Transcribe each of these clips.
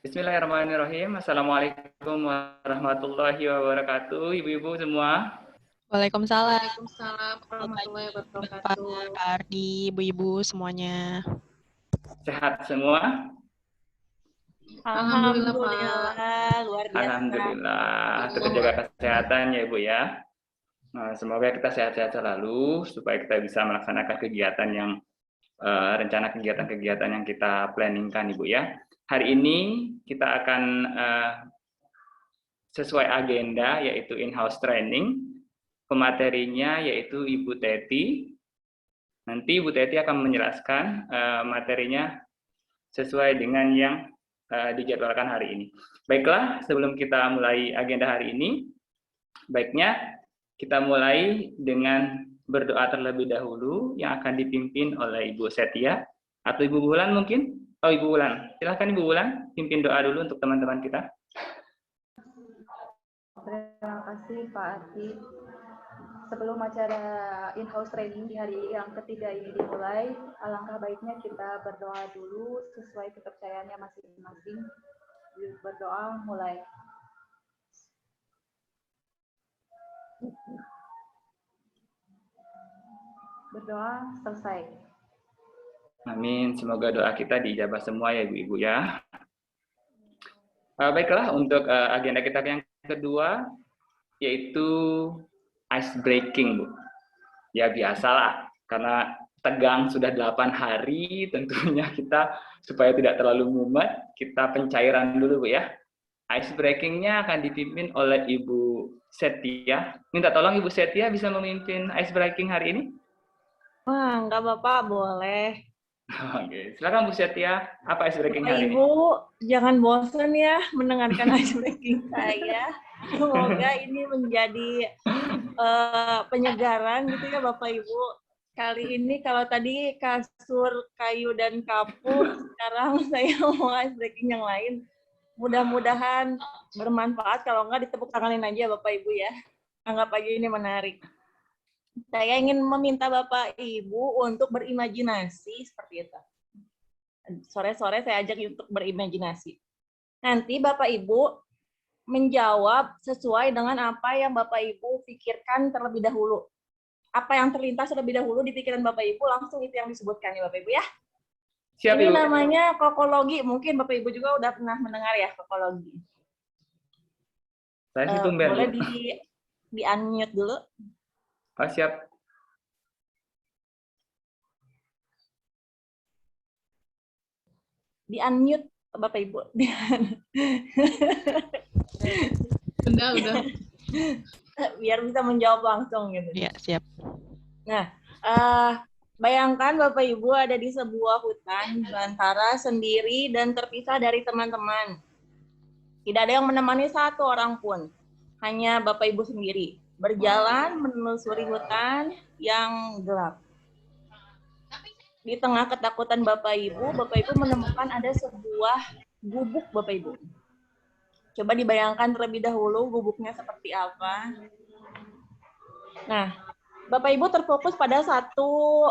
Bismillahirrahmanirrahim. Assalamualaikum warahmatullahi wabarakatuh. Ibu-ibu semua. Waalaikumsalam. Waalaikumsalam warahmatullahi Pak wabarakatuh. Ardi, ibu-ibu semuanya. Sehat semua? Alhamdulillah, Pak. Luar biasa. Alhamdulillah. Tetap jaga kesehatan ya Ibu ya. Nah, semoga kita sehat-sehat selalu supaya kita bisa melaksanakan kegiatan yang rencana kegiatan-kegiatan yang kita planningkan Ibu ya. Hari ini kita akan sesuai agenda yaitu in-house training. Pematerinya yaitu Ibu Teti. Nanti Ibu Teti akan menjelaskan materinya sesuai dengan yang dijadwalkan hari ini. Baiklah, sebelum kita mulai agenda hari ini, baiknya kita mulai dengan berdoa terlebih dahulu yang akan dipimpin oleh Ibu Setia atau Ibu Bulan mungkin. Oh, Ibu Bulan. Silahkan Ibu Bulan pimpin doa dulu untuk teman-teman kita. Terima kasih Pak Ardi. Sebelum acara in-house training di hari yang ketiga ini dimulai, alangkah baiknya kita berdoa dulu sesuai kepercayaannya masing-masing. Berdoa mulai. Berdoa selesai. Amin. Semoga doa kita diijabah semua ya Ibu-ibu ya. Baiklah, untuk agenda kita yang kedua yaitu ice breaking, Bu. Ya biasalah, karena tegang sudah 8 hari, tentunya kita supaya tidak terlalu mumet, kita pencairan dulu Bu ya. Ice breaking-nya akan dipimpin oleh Ibu Setia. Minta tolong Ibu Setia bisa memimpin ice breaking hari ini? Wah, enggak Bapak, boleh. Oke, silakan Bu Setia. Apa ice breaking hari ini? Ibu, jangan bosan ya mendengarkan ice breaking saya. Semoga ini menjadi penyegaran gitu ya Bapak Ibu. Kali ini kalau tadi kasur kayu dan kapur, sekarang saya mau ice breaking yang lain. Mudah-mudahan bermanfaat, kalau enggak ditepuk tanganin aja Bapak Ibu ya. Anggap aja ini menarik. Saya ingin meminta Bapak Ibu untuk berimajinasi seperti itu. Sore-sore saya ajak untuk berimajinasi. Nanti Bapak Ibu menjawab sesuai dengan apa yang Bapak Ibu pikirkan terlebih dahulu. Apa yang terlintas terlebih dahulu di pikiran Bapak Ibu, langsung itu yang disebutkan ya Bapak Ibu ya. Siap, Ini Ibu. namanya kokologi, mungkin Bapak Ibu juga udah pernah mendengar ya kokologi. Saya tumben, boleh Bu. di-unmute dulu. Oh, siap. Di-unmute Bapak Ibu. Udah. Biar bisa menjawab langsung gitu. Iya, siap. Nah, bayangkan Bapak Ibu ada di sebuah hutan belantara sendiri dan terpisah dari teman-teman. Tidak ada yang menemani satu orang pun. Hanya Bapak Ibu sendiri. Berjalan menelusuri hutan yang gelap. Di tengah ketakutan Bapak Ibu menemukan ada sebuah gubuk Bapak Ibu. Coba dibayangkan terlebih dahulu gubuknya seperti apa. Nah, Bapak Ibu terfokus pada satu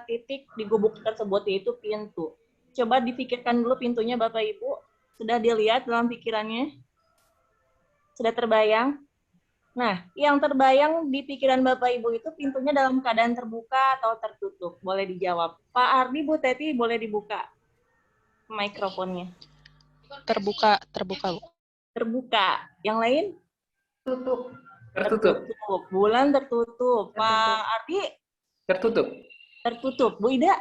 titik di gubuk tersebut, yaitu pintu. Coba dipikirkan dulu pintunya Bapak Ibu. Sudah dilihat dalam pikirannya? Sudah terbayang? Nah, yang terbayang di pikiran Bapak Ibu itu pintunya dalam keadaan terbuka atau tertutup? Boleh dijawab. Pak Ardi, Bu Teti, boleh dibuka mikrofonnya. Terbuka, Bu. Terbuka. Yang lain? Tutup. Tertutup. Bulan tertutup. Pak Ardi? Tertutup. Tertutup. Bu Ida?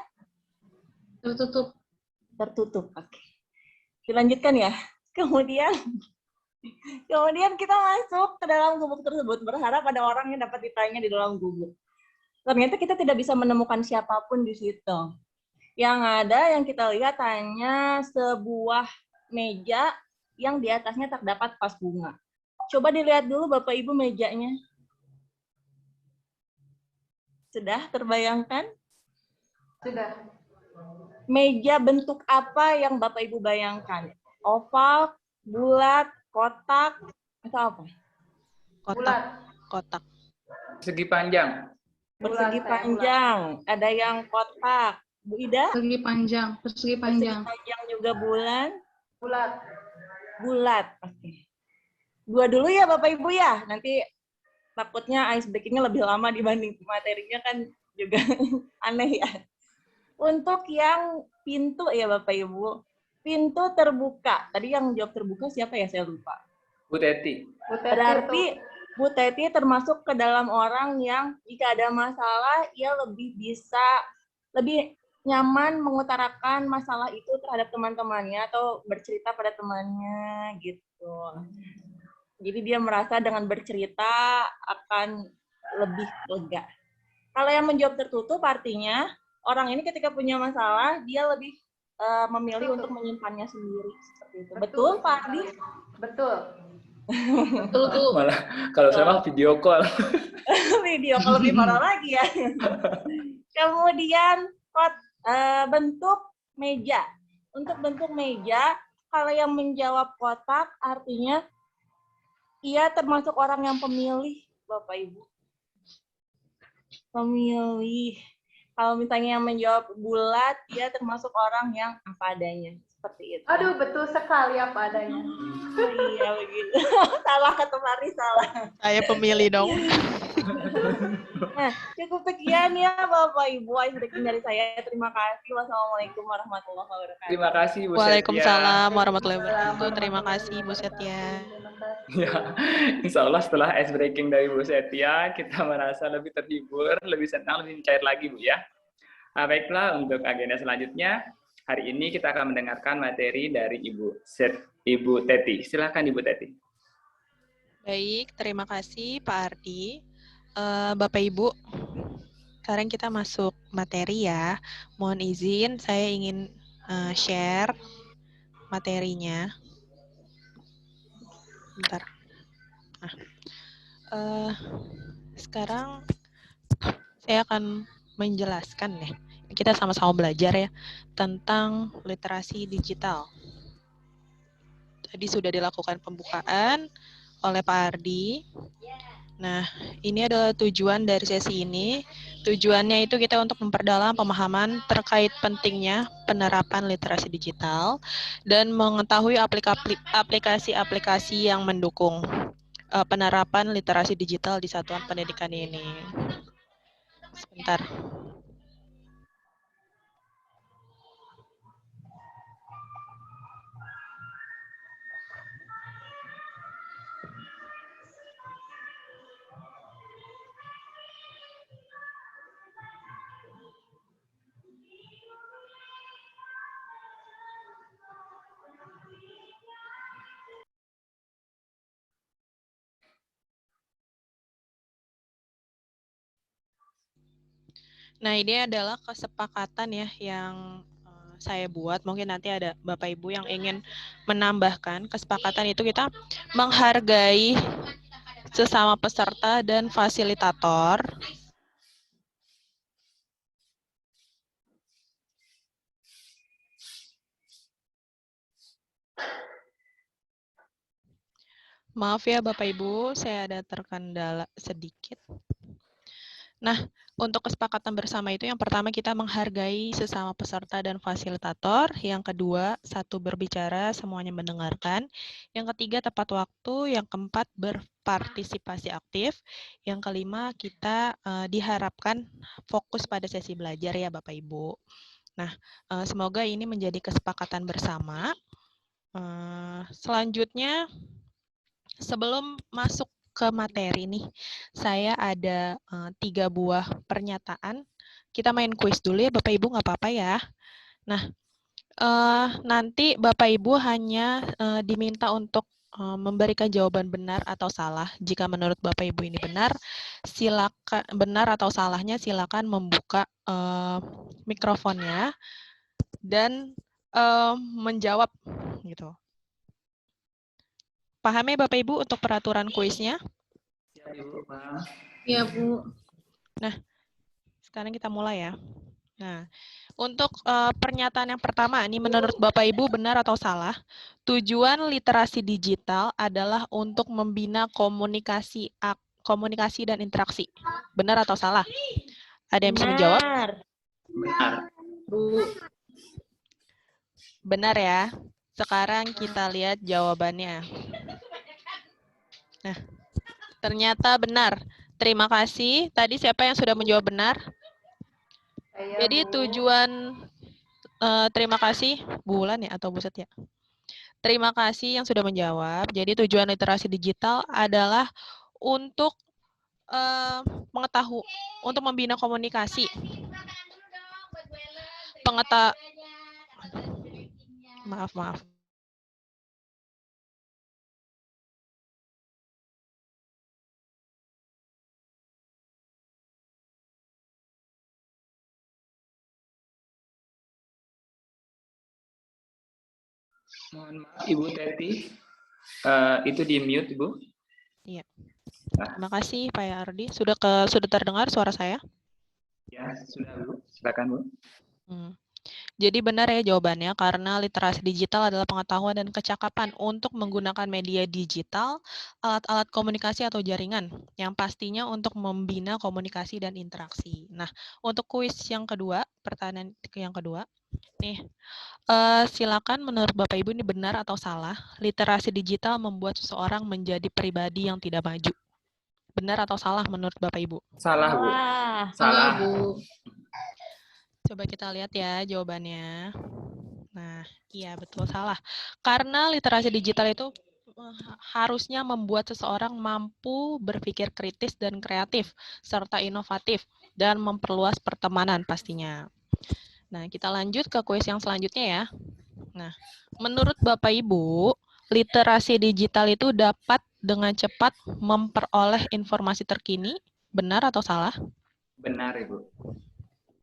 Tertutup. Tertutup. Oke. Dilanjutkan ya. Kemudian kita masuk ke dalam gubuk tersebut, berharap ada orang yang dapat ditanya di dalam gubuk. Ternyata kita tidak bisa menemukan siapapun di situ. Yang ada yang kita lihat hanya sebuah meja yang di atasnya terdapat vas bunga. Coba dilihat dulu Bapak Ibu mejanya. Sudah terbayangkan? Sudah. Meja bentuk apa yang Bapak Ibu bayangkan? Oval, bulat, kotak, atau apa? Kotak. Segi panjang. Persegi panjang. Ada yang kotak. Bu Ida? Persegi panjang. Persegi panjang juga bulan. Bulat. bulat. Oke. 2 dulu ya Bapak Ibu ya. Nanti takutnya ice breaking-nya lebih lama dibanding materinya kan juga aneh ya. Untuk yang pintu ya Bapak Ibu. Pintu terbuka. Tadi yang jawab terbuka siapa ya? Saya lupa. Bu Teti. Berarti Bu Teti termasuk ke dalam orang yang jika ada masalah, ia lebih nyaman mengutarakan masalah itu terhadap teman-temannya atau bercerita pada temannya gitu. Jadi dia merasa dengan bercerita akan lebih lega. Kalau yang menjawab tertutup artinya orang ini ketika punya masalah dia lebih memilih untuk menyimpannya sendiri seperti itu. Betul Pak Ardi? Betul. Betul tuh. Malah kalau saya mah video call. Video kalau lebih parah lagi ya. Kemudian bentuk meja. Untuk bentuk meja, kalau yang menjawab kotak artinya ia termasuk orang yang pemilih, Bapak Ibu. Pemilih. Kalau misalnya yang menjawab bulat, dia termasuk orang yang apa adanya. Seperti itu. Aduh, betul sekali apa adanya. Iya, begitu. Salah ketemari, salah. Saya pemilih dong. Nah, cukup sekian ya Bapak Ibu. Ice breaking dari saya. Terima kasih. Wassalamualaikum warahmatullahi wabarakatuh. Terima kasih Bu Setia. Waalaikumsalam warahmatullahi wabarakatuh. Terima kasih Bu Setia. Ya, insya Allah setelah ice breaking dari Bu Setia, kita merasa lebih terhibur, lebih senang, lebih cair lagi Bu ya. Nah, baiklah, untuk agenda selanjutnya, hari ini kita akan mendengarkan materi dari Ibu Teti. Silakan Ibu Teti. Baik, terima kasih Pak Ardi. Bapak Ibu, sekarang kita masuk materi ya. Mohon izin, saya ingin share materinya. Bentar. Nah, sekarang saya akan menjelaskan nih. Kita sama-sama belajar ya tentang literasi digital. Tadi sudah dilakukan pembukaan oleh Pak Ardi. Nah, ini adalah tujuan dari sesi ini. Tujuannya itu kita untuk memperdalam pemahaman terkait pentingnya penerapan literasi digital dan mengetahui aplikasi-aplikasi yang mendukung penerapan literasi digital di satuan pendidikan ini. Sebentar. Nah, ini adalah kesepakatan ya yang saya buat. Mungkin nanti ada Bapak Ibu yang ingin menambahkan. Kesepakatan itu kita menghargai sesama peserta dan fasilitator. Maaf ya Bapak Ibu, saya ada terkendala sedikit. Nah, untuk kesepakatan bersama itu yang pertama kita menghargai sesama peserta dan fasilitator. Yang kedua, satu berbicara, semuanya mendengarkan. Yang ketiga, tepat waktu. Yang keempat, berpartisipasi aktif. Yang kelima, kita diharapkan fokus pada sesi belajar ya Bapak Ibu. Nah, semoga ini menjadi kesepakatan bersama. Selanjutnya, sebelum masuk ke materi nih, saya ada 3 buah pernyataan. Kita main kuis dulu ya Bapak Ibu, nggak apa-apa ya. Nah, nanti Bapak Ibu hanya diminta untuk memberikan jawaban benar atau salah. Jika menurut Bapak Ibu ini benar, silakan benar atau salahnya silakan membuka mikrofonnya dan menjawab gitu. Paham ya Bapak Ibu untuk peraturan kuisnya? Iya, Bu. Nah, sekarang kita mulai ya. Nah, untuk pernyataan yang pertama, ini menurut Bapak Ibu benar atau salah? Tujuan literasi digital adalah untuk membina komunikasi dan interaksi. Benar atau salah? Ada yang bisa menjawab? Benar. Benar. Bu. Benar ya. Sekarang kita lihat jawabannya. Nah, ternyata benar. Terima kasih. Tadi siapa yang sudah menjawab benar? Saya, Jadi Bu. tujuan terima kasih Bulan ya atau Buset ya? Terima kasih yang sudah menjawab. Jadi tujuan literasi digital adalah untuk mengetahui, untuk membina komunikasi. Maaf. Mohon maaf, Ibu Teti. Itu di mute, Ibu. Iya. Terima kasih Pak Ardi. Sudah terdengar suara saya? Ya, sudah, Bu. Silakan, Bu. Jadi benar ya jawabannya, karena literasi digital adalah pengetahuan dan kecakapan untuk menggunakan media digital, alat-alat komunikasi atau jaringan, yang pastinya untuk membina komunikasi dan interaksi. Nah, untuk kuis yang kedua, pertanyaan yang kedua, nih, silakan menurut Bapak Ibu ini benar atau salah, literasi digital membuat seseorang menjadi pribadi yang tidak maju. Benar atau salah menurut Bapak Ibu? Salah, Bu. Salah, Bu. Coba kita lihat ya jawabannya. Nah, iya betul salah. Karena literasi digital itu harusnya membuat seseorang mampu berpikir kritis dan kreatif, serta inovatif, dan memperluas pertemanan pastinya. Nah, kita lanjut ke kuis yang selanjutnya ya. Nah, menurut Bapak Ibu, literasi digital itu dapat dengan cepat memperoleh informasi terkini, benar atau salah? Benar, Ibu.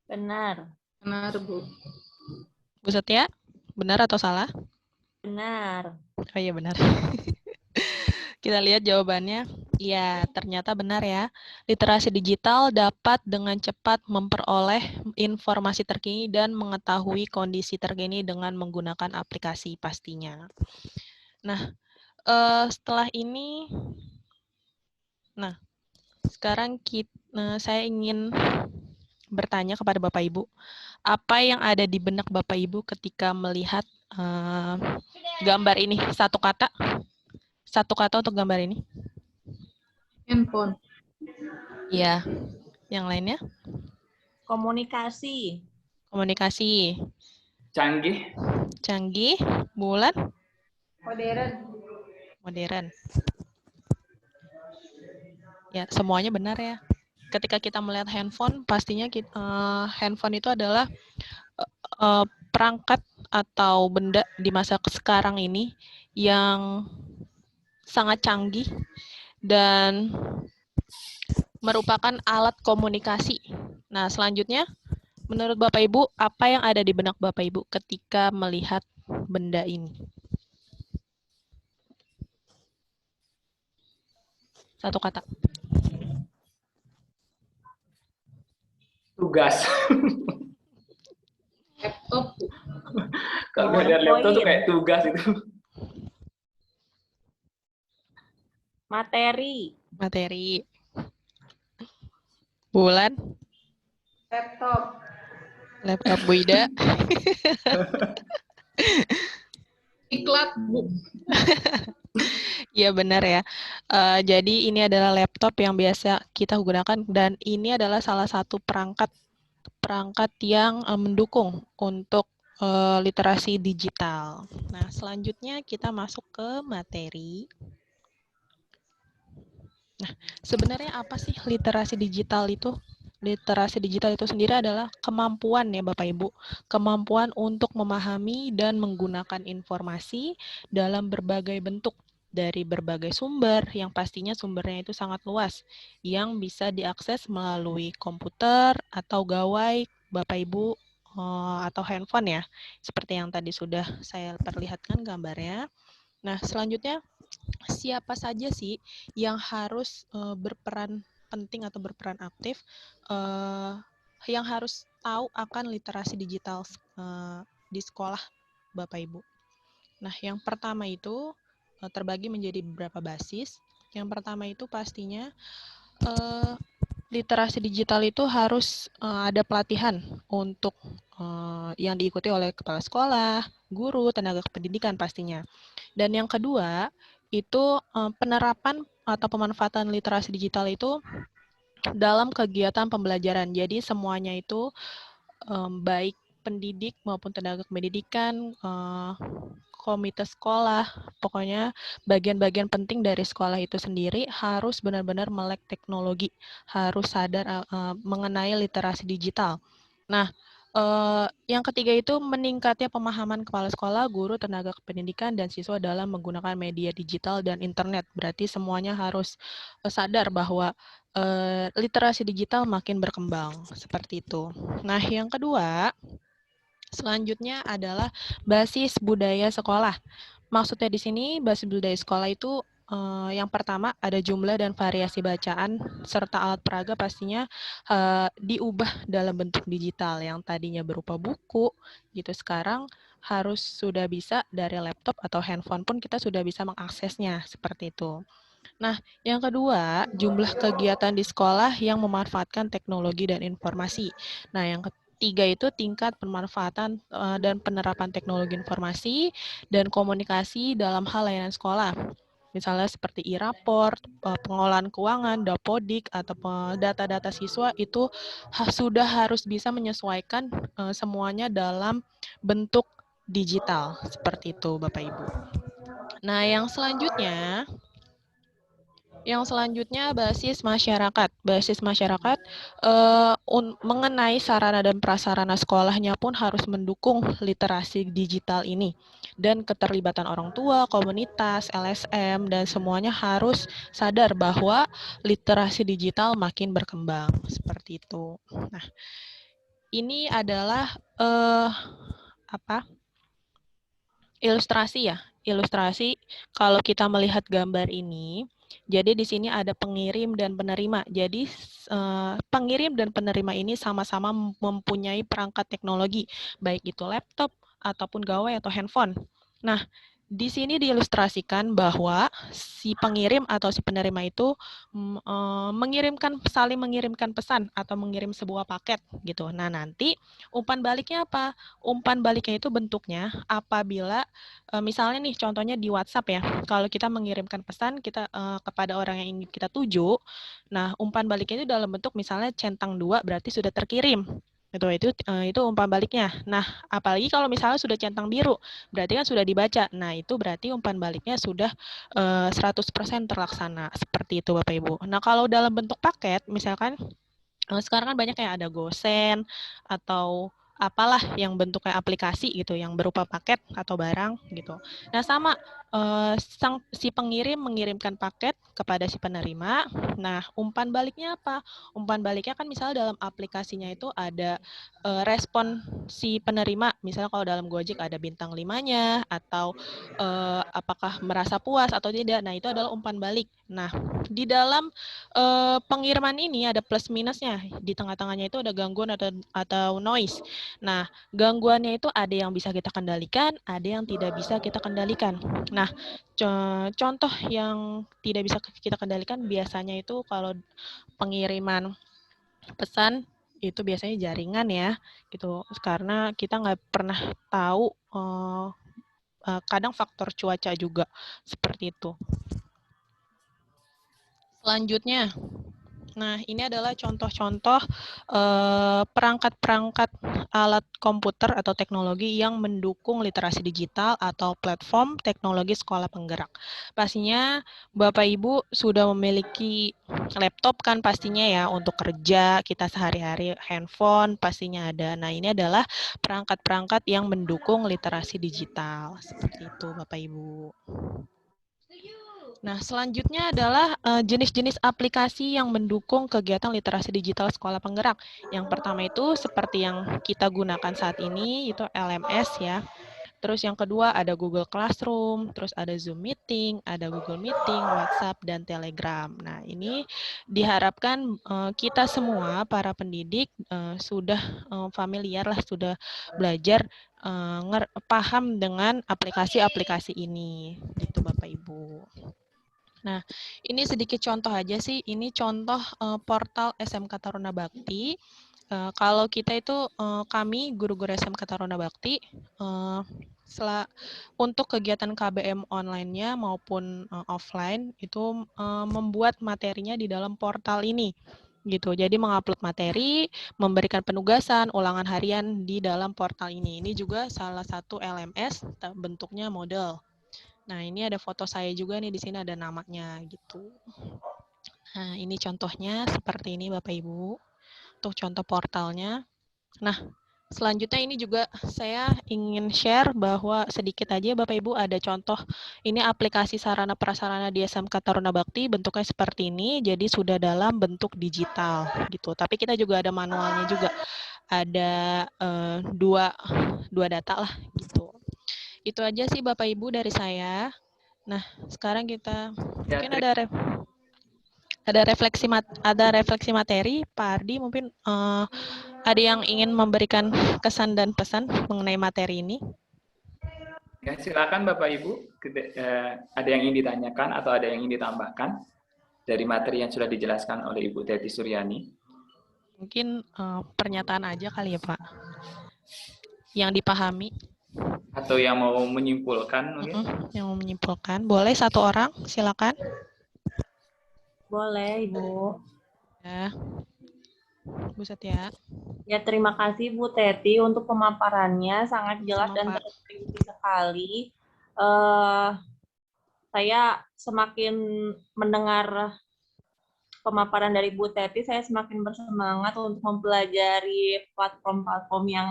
Benar. Benar, Bu. Bu Setia, benar atau salah? Benar. Oh iya benar. Kita lihat jawabannya. Ya, ternyata benar ya. Literasi digital dapat dengan cepat memperoleh informasi terkini dan mengetahui kondisi terkini dengan menggunakan aplikasi pastinya. Nah, setelah ini, sekarang saya ingin bertanya kepada Bapak Ibu, apa yang ada di benak Bapak Ibu ketika melihat gambar ini? Satu kata untuk gambar ini. Handphone. Iya. Yang lainnya? Komunikasi. Komunikasi. Canggih. Bulan? Modern. Ya, semuanya benar ya. Ketika kita melihat handphone, pastinya handphone itu adalah perangkat atau benda di masa sekarang ini yang sangat canggih dan merupakan alat komunikasi. Nah, selanjutnya, menurut Bapak Ibu, apa yang ada di benak Bapak Ibu ketika melihat benda ini? Satu kata. Tugas. Laptop, Bu. Kalau ada laptop tuh kayak tugas itu. Materi. Bulan? Laptop Bu Ida. Diklat, Bu. Iya benar ya. Jadi ini adalah laptop yang biasa kita gunakan dan ini adalah salah satu perangkat yang mendukung untuk literasi digital. Nah, selanjutnya kita masuk ke materi. Nah, sebenarnya apa sih literasi digital itu? Literasi digital itu sendiri adalah kemampuan ya Bapak Ibu, kemampuan untuk memahami dan menggunakan informasi dalam berbagai bentuk dari berbagai sumber yang pastinya sumbernya itu sangat luas yang bisa diakses melalui komputer atau gawai Bapak Ibu atau handphone ya, seperti yang tadi sudah saya perlihatkan gambarnya. Nah, selanjutnya siapa saja sih yang harus berperan penting atau berperan aktif yang harus tahu akan literasi digital di sekolah Bapak Ibu. Nah, yang pertama itu terbagi menjadi beberapa basis. Yang pertama itu pastinya literasi digital itu harus ada pelatihan untuk yang diikuti oleh kepala sekolah, guru, tenaga kependidikan pastinya. Dan yang kedua, itu penerapan atau pemanfaatan literasi digital itu dalam kegiatan pembelajaran. Jadi semuanya itu baik pendidik maupun tenaga pendidikan, komite sekolah, pokoknya bagian-bagian penting dari sekolah itu sendiri harus benar-benar melek teknologi, harus sadar mengenai literasi digital. Nah, yang ketiga itu meningkatnya pemahaman kepala sekolah, guru, tenaga kependidikan, dan siswa dalam menggunakan media digital dan internet. Berarti semuanya harus sadar bahwa literasi digital makin berkembang, seperti itu. Nah, yang kedua, selanjutnya adalah basis budaya sekolah. Maksudnya di sini basis budaya sekolah itu yang pertama ada jumlah dan variasi bacaan serta alat peraga pastinya diubah dalam bentuk digital yang tadinya berupa buku gitu sekarang harus sudah bisa dari laptop atau handphone pun kita sudah bisa mengaksesnya seperti itu. Nah, yang kedua, jumlah kegiatan di sekolah yang memanfaatkan teknologi dan informasi. Nah, yang ketiga itu tingkat pemanfaatan dan penerapan teknologi informasi dan komunikasi dalam hal layanan sekolah. Misalnya seperti e-raport, pengolahan keuangan, dapodik, atau data-data siswa itu sudah harus bisa menyesuaikan semuanya dalam bentuk digital. Seperti itu, Bapak Ibu. Nah, yang selanjutnya basis masyarakat. Basis masyarakat mengenai sarana dan prasarana sekolahnya pun harus mendukung literasi digital ini. Dan keterlibatan orang tua, komunitas, LSM, dan semuanya harus sadar bahwa literasi digital makin berkembang. Seperti itu. Nah, ini adalah ilustrasi ya. Ilustrasi kalau kita melihat gambar ini, jadi di sini ada pengirim dan penerima. Jadi pengirim dan penerima ini sama-sama mempunyai perangkat teknologi, baik itu laptop ataupun gawai atau handphone. Nah, di sini diilustrasikan bahwa si pengirim atau si penerima itu saling mengirimkan pesan atau mengirim sebuah paket gitu. Nah, nanti umpan baliknya apa? Umpan baliknya itu bentuknya apabila misalnya nih contohnya di WhatsApp ya, kalau kita mengirimkan pesan kita kepada orang yang ingin kita tuju, nah umpan baliknya itu dalam bentuk misalnya centang 2 berarti sudah terkirim. Itu umpan baliknya. Nah, apalagi kalau misalnya sudah centang biru, berarti kan sudah dibaca. Nah, itu berarti umpan baliknya sudah 100% terlaksana. Seperti itu Bapak Ibu. Nah, kalau dalam bentuk paket, misalkan sekarang kan banyak yang ada GoSend atau apalah yang bentuknya aplikasi gitu, yang berupa paket atau barang gitu. Nah, sama si pengirim mengirimkan paket kepada si penerima. Nah, umpan baliknya apa? Umpan baliknya kan misalnya dalam aplikasinya itu ada respon si penerima. Misalnya kalau dalam Gojek ada bintang 5-nya atau apakah merasa puas atau tidak. Nah, itu adalah umpan balik. Nah, di dalam pengiriman ini ada plus minusnya. Di tengah-tengahnya itu ada gangguan atau noise. Nah, gangguannya itu ada yang bisa kita kendalikan, ada yang tidak bisa kita kendalikan. Nah, contoh yang tidak bisa kita kendalikan biasanya itu kalau pengiriman pesan itu biasanya jaringan ya, gitu. Karena kita nggak pernah tahu, kadang faktor cuaca juga seperti itu. Selanjutnya, nah ini adalah contoh-contoh perangkat-perangkat alat komputer atau teknologi yang mendukung literasi digital atau platform teknologi sekolah penggerak. Pastinya Bapak Ibu sudah memiliki laptop kan pastinya ya untuk kerja kita sehari-hari, handphone pastinya ada. Nah ini adalah perangkat-perangkat yang mendukung literasi digital. Seperti itu Bapak Ibu. Nah, selanjutnya adalah jenis-jenis aplikasi yang mendukung kegiatan literasi digital sekolah penggerak. Yang pertama itu seperti yang kita gunakan saat ini, itu LMS ya. Terus yang kedua ada Google Classroom, terus ada Zoom Meeting, ada Google Meeting, WhatsApp, dan Telegram. Nah, ini diharapkan kita semua, para pendidik, sudah familiar lah, sudah belajar paham dengan aplikasi-aplikasi ini. Gitu Bapak Ibu. Nah, ini sedikit contoh aja sih. Ini contoh portal SMK Taruna Bakti. Kalau kita itu, kami guru-guru SMK Taruna Bakti, untuk kegiatan KBM online-nya maupun offline itu membuat materinya di dalam portal ini gitu. Jadi mengupload materi, memberikan penugasan, ulangan harian di dalam portal ini. Ini juga salah satu LMS bentuknya model. Nah, ini ada foto saya juga nih, di sini ada namanya gitu. Nah, ini contohnya seperti ini Bapak Ibu. Untuk contoh portalnya. Nah, selanjutnya ini juga saya ingin share bahwa sedikit aja Bapak Ibu ada contoh ini aplikasi sarana prasarana di SMK Taruna Bakti bentuknya seperti ini, jadi sudah dalam bentuk digital gitu. Tapi kita juga ada manualnya juga, ada dua data lah gitu. Itu aja sih Bapak Ibu dari saya. Nah, sekarang kita mungkin ada refleksi materi. Pak Ardi mungkin ada yang ingin memberikan kesan dan pesan mengenai materi ini? Ya, silakan Bapak Ibu, ada yang ingin ditanyakan atau ada yang ingin ditambahkan dari materi yang sudah dijelaskan oleh Ibu Teti Suryani? Mungkin pernyataan aja kali ya Pak, yang dipahami. Atau yang mau menyimpulkan mungkin? Yang mau menyimpulkan, boleh satu orang, silakan. Boleh, Ibu. Ya, Bu Setia. Ya, terima kasih Bu Teti untuk pemaparannya, sangat jelas Sama, dan Pak. terperinci sekali. Saya semakin mendengar pemaparan dari Bu Teti, saya semakin bersemangat untuk mempelajari platform-platform yang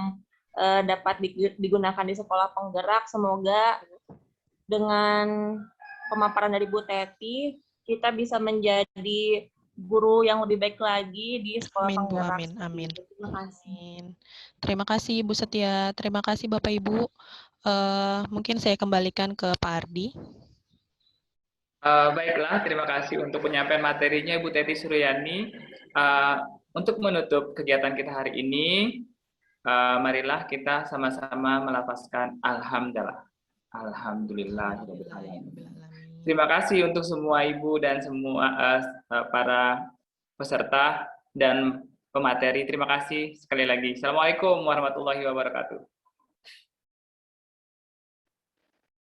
dapat digunakan di sekolah penggerak. Semoga dengan pemaparan dari Bu Teti, kita bisa menjadi guru yang lebih baik lagi di sekolah Amin, Bu, penggerak. amin. Terima kasih. Terima kasih Bu Setia, terima kasih Bapak Ibu. Mungkin saya kembalikan ke Pak Ardi. Baiklah, terima kasih untuk penyampaian materinya Ibu Teti Suryani. Untuk menutup kegiatan kita hari ini, marilah kita sama-sama melafazkan Alhamdulillah. Alhamdulillah. Terima kasih untuk semua Ibu dan semua para peserta dan pemateri. Terima kasih sekali lagi. Assalamualaikum warahmatullahi wabarakatuh.